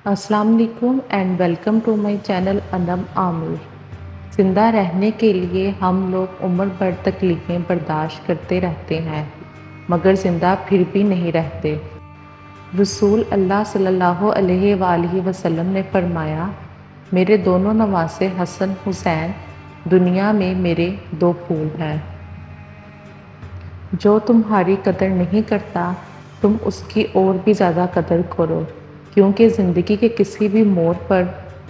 السلام علیکم and welcome to my channel Anam Aamir. زندہ رہنے کے لیے ہم لوگ عمر بھر تکلیفیں برداشت کرتے رہتے ہیں مگر زندہ پھر بھی نہیں رہتے۔ رسول اللہ صلی اللہ علیہ وآلہ وسلم نے فرمایا، میرے دونوں نواسے حسن حسین دنیا میں میرے دو پھول ہیں۔ جو تمہاری قدر نہیں کرتا تم اس کی اور بھی زیادہ قدر کرو، کیونکہ زندگی کے کسی بھی موڑ پر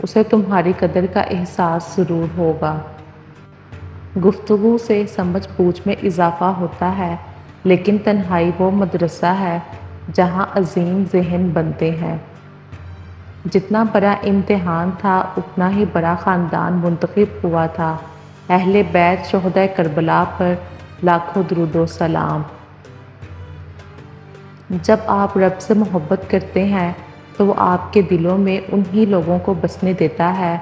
اسے تمہاری قدر کا احساس ضرور ہوگا۔ گفتگو سے سمجھ بوجھ میں اضافہ ہوتا ہے، لیکن تنہائی وہ مدرسہ ہے جہاں عظیم ذہن بنتے ہیں۔ جتنا بڑا امتحان تھا اتنا ہی بڑا خاندان منتخب ہوا تھا۔ اہل بیت شہدائے کربلا پر لاکھوں درود و سلام۔ جب آپ رب سے محبت کرتے ہیں تو وہ آپ کے دلوں میں انہی لوگوں کو بسنے دیتا ہے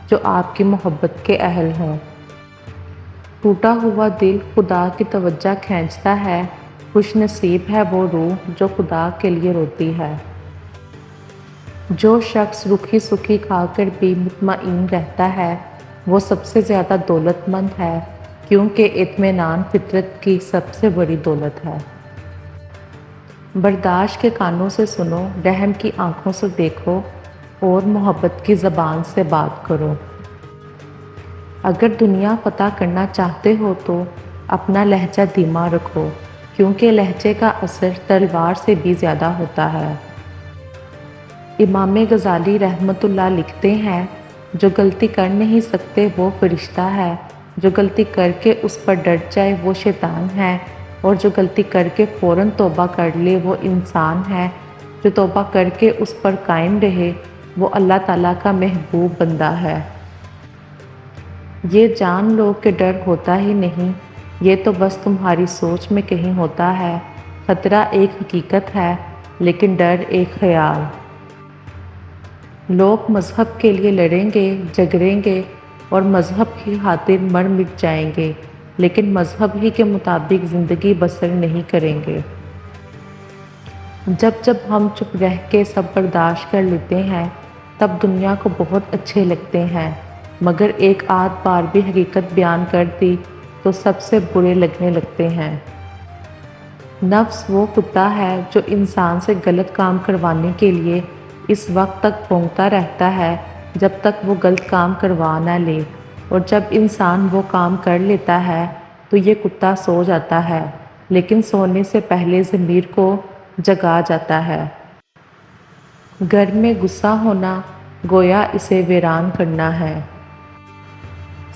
جو آپ کی محبت کے اہل ہوں۔ ٹوٹا ہوا دل خدا کی توجہ کھینچتا ہے، خوش نصیب ہے وہ روح جو خدا کے لیے روتی ہے۔ جو شخص روکھی سکھی کھا کر بھی مطمئن رہتا ہے وہ سب سے زیادہ دولت مند ہے، کیونکہ اطمینان فطرت کی سب سے بڑی دولت ہے۔ برداشت کے کانوں سے سنو، رحم کی آنکھوں سے دیکھو اور محبت کی زبان سے بات کرو۔ اگر دنیا فتح کرنا چاہتے ہو تو اپنا لہجہ دھیما رکھو، کیونکہ لہجے کا اثر تلوار سے بھی زیادہ ہوتا ہے۔ امام غزالی رحمۃ اللہ لکھتے ہیں، جو غلطی کر نہیں سکتے وہ فرشتہ ہے، جو غلطی کر کے اس پر ڈٹ جائے وہ شیطان ہے، اور جو غلطی کر کے فوراً توبہ کر لے وہ انسان ہے، جو توبہ کر کے اس پر قائم رہے وہ اللہ تعالیٰ کا محبوب بندہ ہے۔ یہ جان لو کہ ڈر ہوتا ہی نہیں، یہ تو بس تمہاری سوچ میں کہیں ہوتا ہے۔ خطرہ ایک حقیقت ہے لیکن ڈر ایک خیال۔ لوگ مذہب کے لیے لڑیں گے، جھگڑیں گے اور مذہب کی خاطر مر مٹ جائیں گے، لیکن مذہب ہی کے مطابق زندگی بسر نہیں کریں گے۔ جب جب ہم چپ رہ کے سب برداشت کر لیتے ہیں تب دنیا کو بہت اچھے لگتے ہیں، مگر ایک آدھ بار بھی حقیقت بیان کر دی تو سب سے برے لگنے لگتے ہیں۔ نفس وہ کتا ہے جو انسان سے غلط کام کروانے کے لیے اس وقت تک بھونکتا رہتا ہے جب تک وہ غلط کام کروا نہ لے، اور جب انسان وہ کام کر لیتا ہے تو یہ کتا سو جاتا ہے، لیکن سونے سے پہلے ضمیر کو جگا جاتا ہے۔ گھر میں غصہ ہونا گویا اسے ویران کرنا ہے۔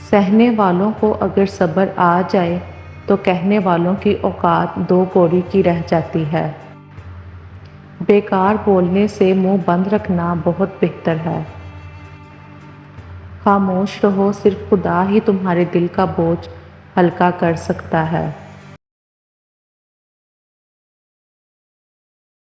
سہنے والوں کو اگر صبر آ جائے تو کہنے والوں کی اوقات دو کوڑی کی رہ جاتی ہے۔ بیکار بولنے سے منہ بند رکھنا بہت بہتر ہے۔ خاموش رہو، صرف خدا ہی تمہارے دل کا بوجھ ہلکا کر سکتا ہے۔